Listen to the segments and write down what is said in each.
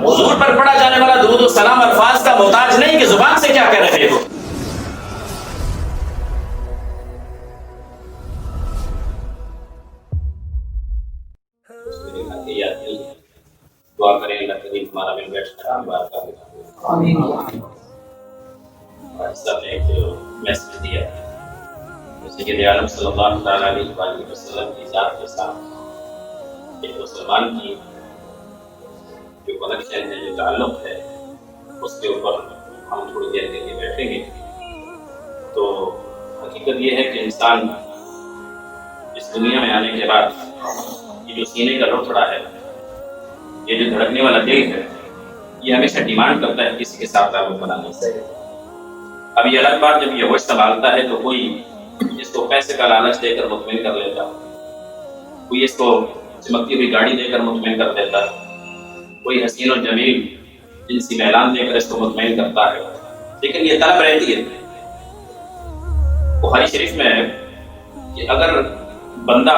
حضور پر پڑھا جانے والا درود و سلام الفاظ کا محتاج نہیں کہ زبان سے کیا کہہ رہے ہو. دعا کریں اللہ کریم ہمارا مل بیٹھ کر مبارک آمین. سب نے ایک میسج دیا سید عالم صلی اللہ تعالیٰ علیہ وآلہ وسلم کی ذات کے ساتھ ایک مسلمان کی جو کنیکشن ہے، جو تعلق ہے، اس کے اوپر ہم تھوڑی دیر کے لیے بیٹھیں گے. تو حقیقت یہ ہے کہ انسان اس دنیا میں آنے کے بعد یہ جو سینے کا لوتھڑا ہے، یہ جو دھڑکنے والا دل ہے، یہ ہمیشہ ڈیمانڈ کرتا ہے کسی کے ساتھ تعلق بنانے سے. اب یہ الگ بات جب یہ ہوش سنبھالتا ہے تو کوئی اس کو پیسے کا لالچ دے کر مطمئن کر لیتا، کوئی اس کو چمکتی ہوئی گاڑی دے کر مطمئن کر دیتا، کوئی حسین و جمیل جنسی میلان دے کر اس کو مطمئن کرتا ہے. لیکن یہ طلب رہتی ہے. بخاری شریف میں ہے کہ اگر بندہ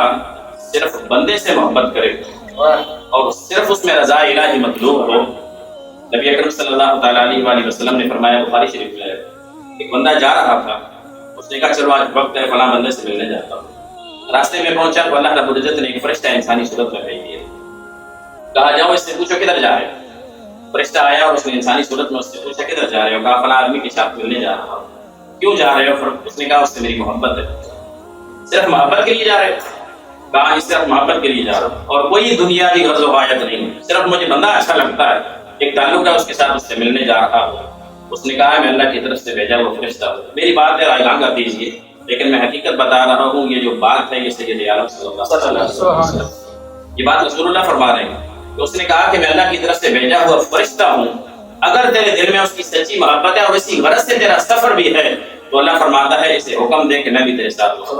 صرف بندے سے محبت کرے اور صرف اس میں رضا الہی مطلوب ہو، نبی اکرم صلی اللہ تعالیٰ علیہ وآلہ وسلم نے فرمایا بخاری شریف میں، ایک بندہ جا رہا تھا، اس نے کہا چلو آج وقت ہے فلاں بندے سے ملنے جاتا ہوں. راستے میں پہنچا تو اللہ رب العزت نے ایک فرشتہ انسانی صورت میں بھیج دیا. کہا جاؤ اس سے پوچھو کدھر جا رہے ہو. فرشتہ آیا اور اس نے انسانی صورت میں اس سے پوچھا کدھر جا رہے ہو. کہا فلاں آدمی کے ساتھ ملنے جا رہا ہوں. کیوں جا رہے ہو؟ اس نے کہا اس سے میری محبت ہے. صرف محبت کے لیے جا رہے ہو؟ کہا اس صرف محبت کے لیے جا رہا ہوں اور کوئی دنیاوی غرض و حاجت نہیں، صرف مجھے بندہ اچھا لگتا ہے، ایک تعلق ہے اس کے ساتھ، اس سے ملنے جا رہا ہوں. اس نے کہا میں اللہ کی طرف سے بھیجا وہ فرشتہ ہوں. میری بات ہے رائگاں کر دیجیے، لیکن میں حقیقت بتا رہا ہوں. یہ جو بات ہے یہ سید عالم صلی اللہ علیہ وسلم، یہ بات رسول اللہ فرما رہے ہیں کہ اس نے کہا کہ میں اللہ کی طرف سے بھیجا ہوا فرشتہ ہوں. اگر تیرے دل میں اس کی سچی محبت ہے اور اسی غرض سے تیرا سفر بھی ہے تو اللہ فرماتا ہے اسے حکم دے کہ میں بھی تیرے ساتھ ہوں.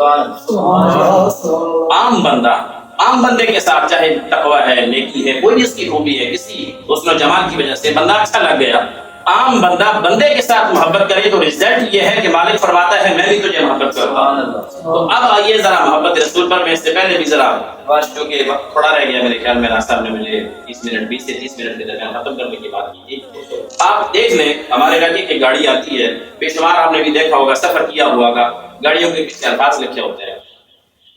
عام بندے کے ساتھ چاہے تقویٰ ہے، نیکی ہے، کوئی اس کی خوبی ہے، کسی حسن و جمال کی وجہ سے بندہ اچھا لگ گیا، عام بندہ بندے کے ساتھ محبت کرے تو رزلٹ یہ ہے کہ مالک فرماتا ہے میں بھی تجھے محبت کرتا ہوں. تو اب آئیے ذرا محبت رسول پر. میں اس سے پہلے بھی ذرا کیونکہ وقت تھوڑا رہ گیا میرے خیال میں، راستہ نے مجھے 20 سے 30 منٹ کے درمیان ختم کرنے کی بات کی تھی. آپ دیکھ لیں ہمارے علاقے کی گاڑی آتی ہے، بے شمار آپ نے بھی دیکھا ہوگا، سفر کیا ہوا گا، گاڑیوں کے پیچھے الفاظ لکھے ہوتے ہیں.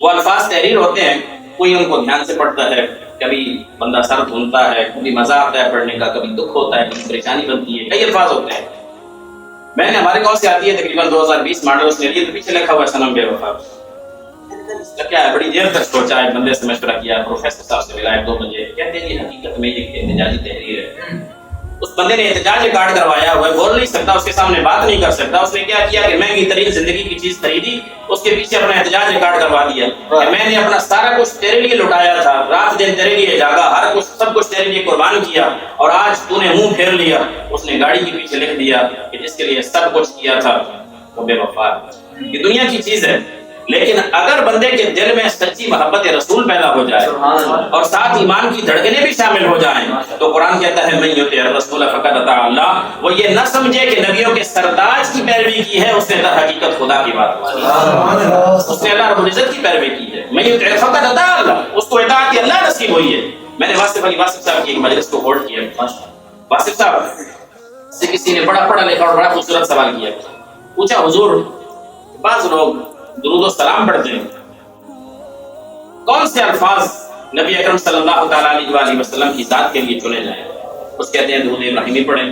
وہ الفاظ تحریر ہوتے ہیں، کوئی ان کو دھیان سے پڑھتا ہے، کبھی بندہ سر دھنتا ہے، کبھی مزہ آتا ہے پڑھنے کا، کبھی دکھ ہوتا ہے، کبھی پریشانی بنتی ہے، کئی الفاظ ہوتے ہیں. میں نے ہمارے گاؤں سے آتی ہے تقریباً 2020 ماڈل، اس نے لیے تو پیچھے لکھا ہوا ہے سنم بے وفا. کیا ہے، بڑی دیر تک سوچا، ایک بندے سے مشورہ کیا، پروفیسر صاحب سے ملا 2 بجے، کہتے ہیں یہ حقیقت میں یہ احتجاجی تحریر ہے. اس بندے نے احتجاج کارڈ کروایا ہوا ہے، بول نہیں سکتا، اس کے سامنے بات نہیں کر سکتا. اس نے کیا کیا کہ مہنگی ترین زندگی کی چیز خریدی، اس کے پیچھے اپنا احتجاج ریکارڈ کروا دیا کہ میں نے اپنا سارا کچھ تیرے لیے لٹایا تھا، رات دن تیرے لیے جاگا، ہر کچھ سب کچھ تیرے لیے قربان کیا اور آج تو نے منہ پھیر لیا. اس نے گاڑی کے پیچھے لکھ دیا کہ جس کے لیے سب کچھ کیا تھا وہ بے وفا. یہ دنیا کی چیز ہے، لیکن اگر بندے کے دل میں سچی محبت رسول پیدا ہو جائے اور ساتھ ایمان کی دھڑکنیں بھی شامل ہو جائیں تو قرآن کہتا ہے من یطع الرسول فقد اطاع اللہ. وہ یہ نہ سمجھے کہ نبیوں کے سرتاج کی پیروی کی ہے، اس نے در حقیقت خدا کی بات مانی، اس نے اللہ رب العزت کی پیروی کی ہے. من یطع فقد اطاع اللہ، اس کو اطاعت اللہ نصیب ہوئی ہے. میں نے واصف صاحب کی ایک مجلس کو ہولڈ کیا. واصف صاحب سے کسی نے بڑا پڑھا لکھا اور بڑا خوبصورت سوال کیا. پوچھا حضور بعض لوگ درود و سلام پڑھتے ہیں، کون سے الفاظ نبی اکرم صلی اللہ تعالیٰ علیہ وآلہ وسلم کی ذات کے لیے چنے جائیں؟ کچھ کہتے ہیں درود ابراہیمی پڑھیں،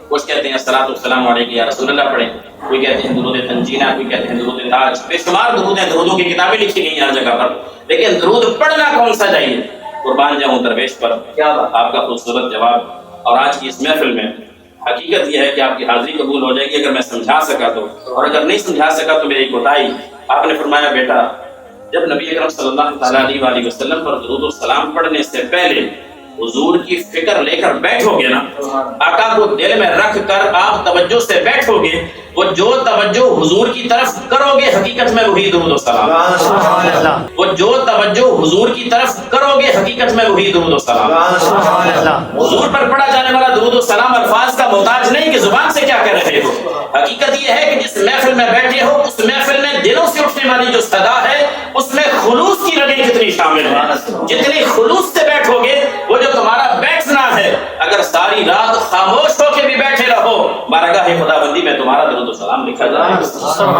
کچھ کہتے ہیں الصلاۃ والسلام علیک یا رسول اللہ پڑھیں، کوئی کہتے ہیں درود تنجینہ، کوئی کہتے ہیں درود تاج. بے شمار درود ہیں، درودوں کی کتابیں لکھی گئی ہیں ہر جگہ پر، لیکن درود پڑھنا کون سا چاہیے؟ قربان جاؤں درویش پر آپ کا خوبصورت جواب. اور آج کی اس محفل میں حقیقت یہ ہے کہ آپ کی حاضری قبول ہو جائے گی اگر میں سمجھا سکا تو، اور اگر نہیں سمجھا سکا تو میری کوتاہی. آپ نے فرمایا بیٹا جب نبی اکرم صلی اللہ تعالیٰ علیہ وآلہ وسلم پر درود و سلام پڑھنے سے پہلے حضور کی فکر لے کر بیٹھو گے نا، آقا کو دل میں رکھ کر آپ توجہ سے بیٹھو گے، وہ جو توجہ حضور کی طرف کرو گے حقیقت میں وہی درود و سلام. وہ جو توجہ حضور کی طرف کرو گے حقیقت میں وہی درود و سلام. حضور پر پڑھا جانے والا درود و سلام الفاظ کا محتاج نہیں کہ زبان سے کیا کہہ رہے ہو. حقیقت یہ ہے کہ جس محفل میں بیٹھے ہو اس محفل میں دلوں سے اٹھنے والی جو صدا ہے اس میں خلوص کی رگیں کتنی شامل ہیں. جتنی خلوص سے بیٹھو گے وہ جو تمہارا بیٹھنا ہے، اگر سارے ساری رات خاموش ہو کے بھی بیٹھے رہو، بارگاہ خداوندی میں تمہارا درود و سلام لکھا جائے گا،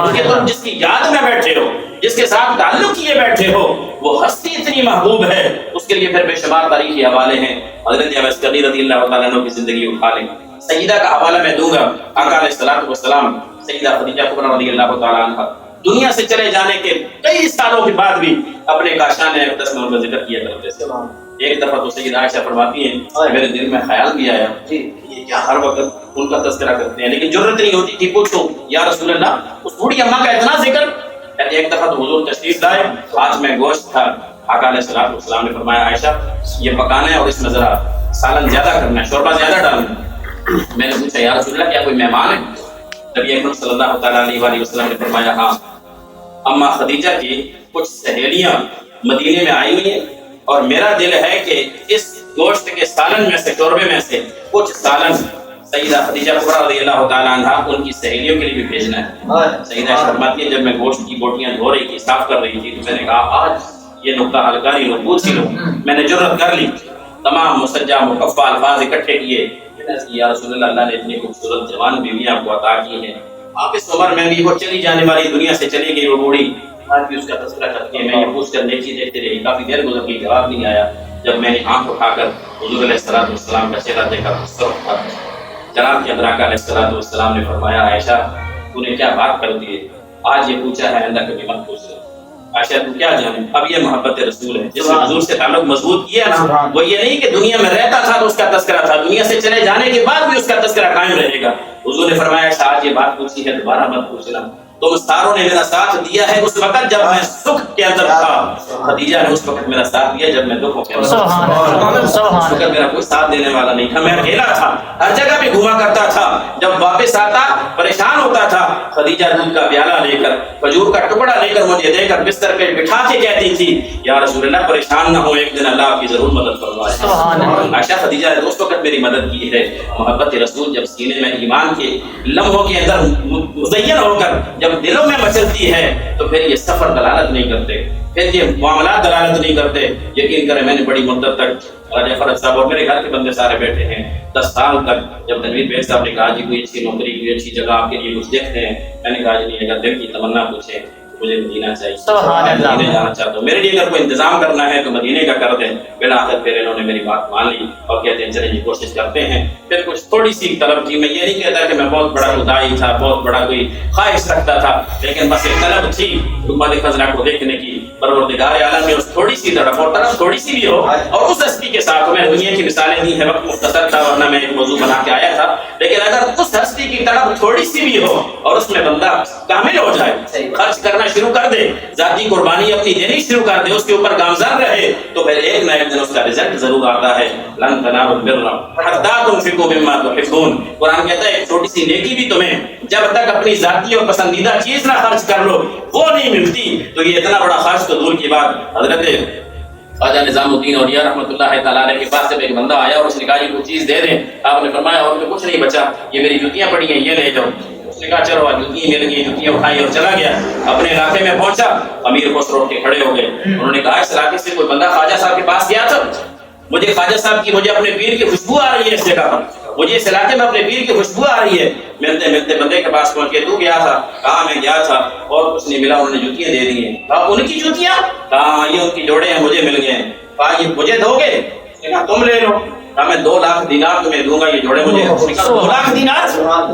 کیونکہ تم جس کی یاد میں بیٹھے ہو، جس کے ساتھ تعلق کیے بیٹھے ہو، وہ ہستی اتنی محبوب ہے، اس کے لیے پھر بے شمار تاریخی حوالے ہیں۔ حضرت اویس قرنی رضی اللہ تعالیٰ عنہ کی زندگی اٹھا لیں، سیدہ کا حوالہ میں دوں گا، آقا علیہ الصلوۃ والسلام سیدہ خدیجہ کبریٰ رضی اللہ تعالیٰ عنہ دنیا سے چلے جانے کے کئی سالوں کے بعد بھی اپنے کاشان اقدس میں ان کا ذکر کیا کرتے تھے۔ ایک دفعہ تو سیدہ عائشہ فرماتی ہیں میرے دل میں خیال بھی آیا یہ کیا ہر وقت ان کا تذکرہ کرتے ہیں، لیکن جرت نہیں ہوتی تھی پوچھو یا رسول اللہ اس بوڑھی اماں کا اتنا ذکر۔ کہتے ایک دفعہ تو حضور تشریف لائے، ہاتھ میں گوشت تھا، آقا علیہ الصلوۃ والسلام نے فرمایا عائشہ یہ پکانا ہے اور اس میں ذرا سالن زیادہ کرنا ہے، شوربہ زیادہ ڈالنا ہے۔ میں نے پوچھا یا رسول اللہ کیا کوئی مہمان ہے؟ نبی اکرم صلی اللہ تعالیٰ علیہ وآلہ وسلم نے فرمایا ہاں، اما خدیجہ کی کچھ سہیلیاں مدینے میں آئی ہوئی ہیں اور میرا دل ہے کہ اس گوشت کے سالن میں سے، شوربے میں سے کچھ سالن سیدہ خدیجہ کبریٰ رضی اللہ تعالیٰ عنہ ان کی سہیلیوں کے لیے بھی بھیجنا ہے۔ سیدہ فرماتی ہے جب میں گوشت کی بوٹیاں دھو رہی تھی، صاف کر رہی تھی، تو میں نے کہا آج یہ نقطہ حل کاری لو، پوچھ ہی لو۔ میں نے جرت کر لی، تمام مسجع مکفہ الفاظ اکٹھے کیے، یا رسول اللہ اللہ نے اتنی خوبصورت جوان بیویاں آپ کو عطا کی ہیں، آپ اس عمر میں بھی وہ چلی جانے والی دنیا سے چلی گئی وہ بوڑھی، آج بھی اس کا تذکرہ کرتی ہے۔ میں یہ پوچھ کر نیچی دیکھتے رہی، کافی دیر گزر گئی، جواب نہیں آیا۔ جب میں نے آنکھ اٹھا کر حضور علیہ الصلوۃ والسلام کا چہرہ دیکھا تو سرخ تھا۔ جناب کے اندر آقا علیہ الصلوۃ والسلام نے فرمایا عائشہ تو نے کیا بات کر دی ہے، آج یہ پوچھا ہے آئندہ کبھی مت پوچھ۔ عائشہ تو کیا جانے، اب یہ محبت رسول ہے جس نے حضور سے تعلق مضبوط کیا نا، وہ یہ نہیں کہ دنیا میں رہتا تھا تو اس کا تذکرہ تھا، دنیا سے چلے جانے کے بعد بھی اس کا تذکرہ قائم رہے گا۔ حضور نے فرمایا عائشہ آج یہ بات پوچھی ہے دوبارہ مت پوچھنا، تم ساروں نے میرا ساتھ دیا ہے اس وقت جب میں سکھ کے اندر تھا، خدیجہ نے اس وقت میرا ساتھ دیا جب میں دکھوں کے اندر تھا، اس وقت میرا کوئی ساتھ دینے والا نہیں تھا، میں اکیلا تھا، ہر جگہ پہ گھوما کرتا تھا، جب واپس آتا پریشان ہوتا تھا، خدیجہ دودھ کا پیالہ لے کر، کھجور کا ٹکڑا لے کر مجھے دے کر بستر پہ بٹھا کے کہتی تھی یا رسول اللہ پریشان نہ ہو، ایک دن اللہ آپ کی ضرور مدد فرمائے۔ عائشہ خدیجہ نے اس وقت میری مدد کی ہے۔ محبت رسول جب سینے میں ایمان کے لمحوں کے اندر مزین ہو کر جب دلوں میں مچلتی ہے تو پھر یہ سفر دلالت نہیں کرتے، پھر یہ معاملات دلالت نہیں کرتے۔ یقین کریں میں نے بڑی مدت تک راجہ فرد صاحب اور میرے گھر کے بندے سارے بیٹھے ہیں، 10 سال تک جب تنویر بیگ صاحب نے کہا جی کوئی اچھی نوکری کوئی اچھی جگہ آپ کے لیے کچھ دیکھتے ہیں، میں نے کہا جی نہیں، اگر دل کی تمنا پوچھے مجھے مدینہ چاہیے، مدینے جانا چاہتا ہوں، میرے لیے اگر کوئی انتظام کرنا ہے تو مدینے کا کر دیں۔ بالآخر پھر انہوں نے میری بات مان لی اور کہتے ہیں چلیں جی کوشش کرتے ہیں۔ پھر کچھ تھوڑی سی طلب تھی، میں یہ نہیں کہتا کہ میں بہت بڑا خدائی تھا، بہت بڑا کوئی خواہش رکھتا تھا، لیکن بس ایک طلب تھی حکمت خزرہ کو دیکھنے کی، پروردگار عالم میں اس تھوڑی سی طرف اور طرف تھوڑی سی بھی ہو، اور اس ہستی کے ساتھ میں دنیا کی مثالیں دی ہیں، وقت مختصر تھا ورنہ میں ایک موضوع بنا کے آیا تھا، لیکن اگر اس ہستی کی طرف تھوڑی سی بھی ہو اور اس میں بندہ کامل ہو جائے، خرچ کرنا شروع کر دے، ذاتی قربانی اپنی دینی شروع کر دے، اس کے اوپر گامزن رہے، تو پھر ایک نہ ایک دن اس کا رزلٹ ضرور آتا ہے۔ لن تنالوا البر حتى تنفقوا مما تحبون، قرآن کہتا ہے ایک چھوٹی سی نیکی بھی تمہیں جب تک اپنی ذاتی اور پسندیدہ چیز نہ خرچ کر لو وہ نہیں ملتی، تو یہ اتنا بڑا خرچ تو دور کی بات۔ حضرت خواجہ نظام الدین اولیاء رحمۃ اللہ تعالیٰ علیہ کے پاس جب ایک بندہ آیا اور اس نے کہا یہ کوئی چیز دے دیں، آپ نے فرمایا اور کچھ نہیں بچا، یہ میری جوتیاں پڑی ہیں یہ لے جاؤ۔ اس نے کہا چلو جوتیاں مل گئی، جوتیاں اٹھائی اور چلا گیا، اپنے علاقے میں پہنچا، امیر خسرو اٹھ کے کھڑے ہو گئے، انہوں نے کہا اس علاقے سے کوئی بندہ خواجہ صاحب کے پاس گیا تھا، مجھے خواجہ صاحب کی مجھے اپنے پیر کی خوشبو آ رہی ہے، اس جگہ پر مجھے اس علاقے میں اپنے پیر کی خوشبو آ رہی ہے۔ ملتے ملتے بندے کے پاس پہنچ کے تو گیا تھا، کہا میں گیا تھا اور کچھ نہیں ملا، انہوں نے جوتیاں دے دی ہیں۔ کہا ان کی جوتیاں؟ کہا یہ ان کی جوڑے ہیں مجھے مل گئے ہیں۔ کہا یہ مجھے دو گے؟ اس نے کہا تم لے لو۔ کہا میں 2 لاکھ دینار تمہیں دوں گا، یہ جوڑے مجھے۔ اس نے کہا 2 لاکھ دینار؟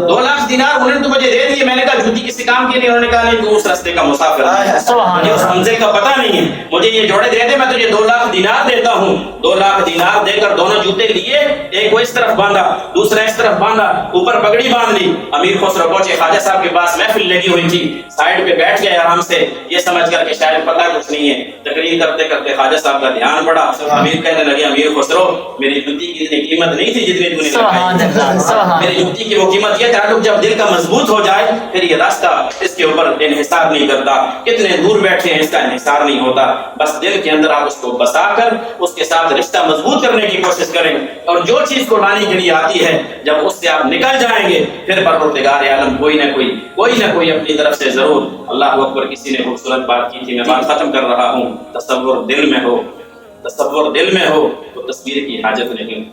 2 لاکھ دینار انہوں نے تو مجھے دے دیے۔ میں نے کہا جوتی کسی کام کے لیے؟ انہوں نے کہا نہیں تو اس راستے کا مسافر ہے، مجھے اس منزل کا پتہ نہیں ہے، مجھے یہ جوڑے دے دے، میں تجھے 2 لاکھ دینار دیتا ہوں۔ 2 لاکھ دینار دے کر دونوں جوتے لیے، ایک وہ اس طرف باندھا دوسرا اس طرف باندھا، اوپر پگڑی باندھ لی۔ امیر خسرو پہنچے، خواجہ صاحب کے پاس محفل لگی ہوئی تھی، سائڈ پہ بیٹھ گئے آرام سے، یہ سمجھ کر کہ شاید پتہ کچھ نہیں ہے۔ تقریر کرتے کرتے خواجہ صاحب کا دھیان پڑا، امیر کہنے لگے امیر خسرو میری جوتی کی اتنی قیمت نہیں تھی جتنی تو نے لگائی، میری جوتی کی وہ قیمت یہ تعلق جب دل کا مضبوط ہو جائے پھر یہ راستہ اس کے اوپر انحصار نہیں کرتا، کتنے دور بیٹھے ہیں اس کا انحصار نہیں ہوتا، بس دل کے اندر آپ اس کو بسا کر اس کے ساتھ رشتہ مضبوط کرنے کی کوشش کریں، اور جو چیز قربانی کے لیے آتی ہے جب اس سے آپ نکل جائیں گے پھر پروردگار عالم کوئی نہ کوئی اپنی طرف سے ضرور۔ اللہ اکبر، کسی نے خوبصورت بات کی تھی، میں بات ختم کر رہا ہوں، تصور دل میں ہو تصور دل میں ہو تو تصویر کی حاجت نہیں،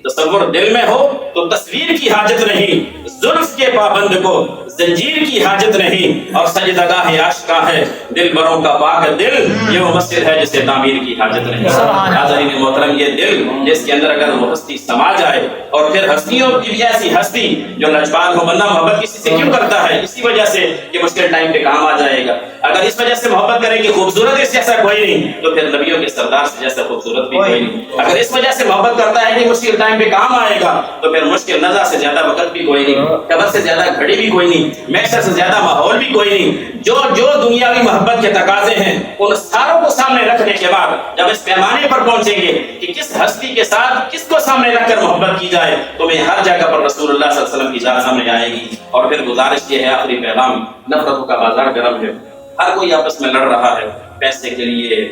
تصور دل میں ہو تو تصویر کی حاجت نہیں، زلف کے پابند کو زنجیر کی حاجت نہیں، اور سجدگاہ عاشقاں ہے دل بروں کا پاک دل، یہ وہ مسجد ہے جسے تعمیر کی حاجت نہیں۔ حاضرین محترم، یہ دل جس کے اندر اگر وہ ہستی سما جائے، اور پھر ہستیوں کی بھی ایسی ہستی جو لجپال ہو، بندہ محبت کسی سے کیوں کرتا ہے؟ اسی وجہ سے کہ مشکل ٹائم پہ کام آ جائے گا۔ اگر اس وجہ سے محبت کرے کہ خوبصورت اس جیسا کوئی نہیں، تو پھر نبیوں کے سردار سے جیسا خوبصورت بھی کوئی نہیں۔ اگر اس وجہ سے محبت کرتا ہے کہ مشکل ٹائم پہ کام آئے گا، تو پھر مشکل نزع سے زیادہ وقت بھی کوئی نہیں، قبر سے زیادہ گھڑی بھی کوئی نہیں، میسر سے زیادہ ماحول بھی کوئی نہیں۔ جو دنیاوی محبت کے تقاضے ہیں، ان ساروں کو سامنے رکھنے کے بعد جب اس پیمانے پر پہنچیں گے کہ کس ہستی کے ساتھ کس کو سامنے رکھ کر محبت کی جائے، تو میں ہر جگہ پر رسول اللہ صلی اللہ علیہ وسلم کی ذات سامنے آئے گی۔ اور پھر گزارش یہ ہے، آخری پیغام، نفرتوں کا بازار گرم ہے، ہر کوئی آپس میں لڑ رہا ہے، پیسے کے لیے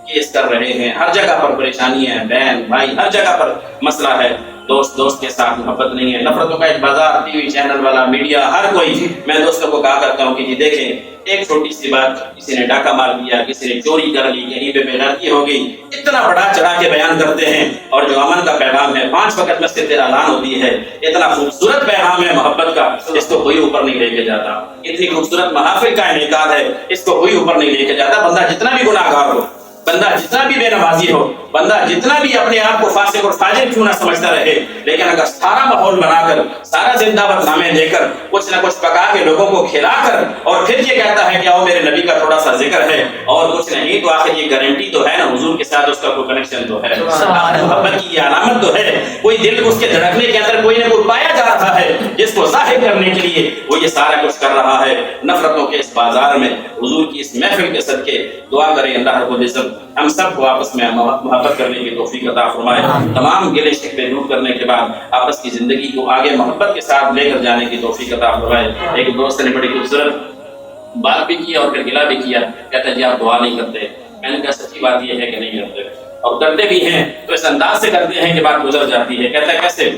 کیس کر رہے ہیں، ہر جگہ پر پریشانی ہے، بہن بھائی ہر جگہ پر مسئلہ ہے، دوست کے ساتھ محبت نہیں ہے، نفرتوں کا ایک بازار، ٹی وی چینل والا، میڈیا، ہر کوئی۔ میں دوستوں کو کہا کرتا ہوں کہ جی دیکھیں، ایک چھوٹی سی بات، کسی نے ڈاکہ مار دیا، کسی نے چوری کر لی، کہیں پہ بے غیرتی ہو گئی، اتنا بڑا چڑھا کے بیان کرتے ہیں، اور جو امن کا پیغام ہے، 5 وقت مسجد اعلان ہوتی ہے، اتنا خوبصورت پیغام ہے محبت کا، اس کو کوئی اوپر نہیں لے کے جاتا۔ اتنی خوبصورت محافل کا انعقاد ہے، اس کو کوئی اوپر نہیں لے کے جاتا۔ بندہ جتنا بھی گناہ گار ہو، بندہ جتنا بھی بے نمازی ہو، بندہ جتنا بھی اپنے آپ کو فاسق اور فاجر کیوں نہ سمجھتا رہے، لیکن اگر سارا ماحول بنا کر، سارا زندہ باد نامے دے کر، کچھ نہ کچھ پکا کے لوگوں کو کھلا کر، اور پھر یہ کہتا ہے کہ آؤ میرے نبی کا تھوڑا سا ذکر ہے اور کچھ نہیں، تو آخر یہ گارنٹی تو ہے نا، حضور کے ساتھ اس کا کوئی کنیکشن تو ہے، محبت کی یہ علامت تو ہے، کوئی دل اس کے دھڑکنے کے اندر کوئی نہ کوئی پایا جا رہا ہے جس کو ظاہر کرنے کے لیے وہ یہ سارا کچھ کر رہا ہے۔ نفرتوں کے اس بازار میں حضور کی اس محفل کے صدقے دعا کریں اللہ رب العزت ہم سب کو آپس میں محبت کرنے کی توفیق عطا فرمائے، تمام گلے شکوے دور کرنے کے بعد آپس کی زندگی کو آگے محبت کے ساتھ لے کر جانے کی توفیق عطا فرمائے۔ ایک دوست نے بڑی خوبصورت بات بھی کی اور پھر گلہ بھی کیا، کہتا جی آپ دعا نہیں کرتے۔ میں نے کہا سچی بات یہ ہے کہ نہیں کرتے، اور کرتے بھی ہیں تو اس انداز سے کرتے ہیں کہ بات گزر جاتی ہے۔ کہتا ہے کیسے؟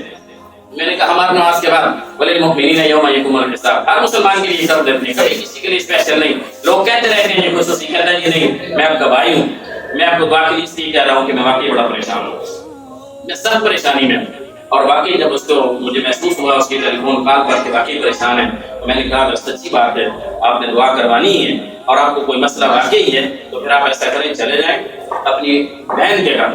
میں نے کہا ہمارے نماز کے بعد وَلِلْمُؤْمِنِينَ يَوْمَ يَقُومُ الْحِسَابُ، ہر مسلمان کے لیے کر دیتے ہیں، کبھی کسی کے لیے اسپیشل نہیں۔ لوگ کہتے رہتے ہیں خصوصی، کہتا ہے یہ نہیں، میں آپ کا بھائی ہوں، میں آپ کو دعا کے لیے اس لیے کہہ رہا ہوں کہ میں واقعی بڑا پریشان ہوں، میں سخت پریشانی میں ہوں۔ اور واقعی جب اس کو مجھے محسوس ہوا اس کی ٹیلی فون کال کر کے واقعی پریشان ہے، تو میں نے کہا اگر سچی بات ہے آپ نے دعا کروانی ہے اور آپ کو کوئی مسئلہ واقعی ہے، تو پھر آپ ایسا کریں چلے جائیں اپنی بہن کے گھر،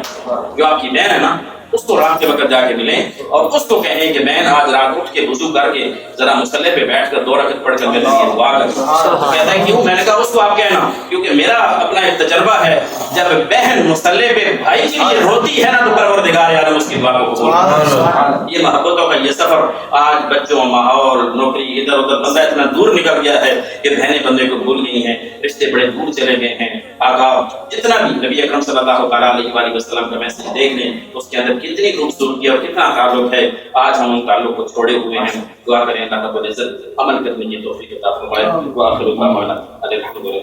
جو آپ کی بہن ہے نا، اس کو رات کے وقت جا کے ملیں اور اس کو کہیں کہ بہن آج رات اٹھ کے وضو کر کے ذرا مصلی پہ بیٹھ کر 2 رکعت پڑھ کر میرے لیے دعا کر۔ کہتا ہے کیوں؟ میں نے کہا اس کو آپ کہنا، کیونکہ میرا اپنا ایک تجربہ ہے، جب بہن مصلی پہ بھائی کے لیے روتی ہے نا تو پروردگار عالم اس کی دعا کو قبول کرتا ہے۔ یہ محبتوں کا یہ سفر آج بچوں، ماحول، نوکری، ادھر ادھر بندہ اتنا دور نکل گیا ہے کہ بہنیں بندے کو بھول گئی ہیں، رشتے بڑے دور چلے گئے ہیں۔ آقا جتنا بھی نبی اکرم صلی اللہ علیہ وسلم کا میسج دیکھ لیں، اس کے اندر کتنی خوبصورتی اور کتنا تعلق ہے۔ آج ہم ان تعلق کو چھوڑے ہوئے ہیں، دعا کریں اللہ رب العزت عمل کرنے کی توفیق عطا فرمائے۔ وآخر دعوانا الحمد للہ۔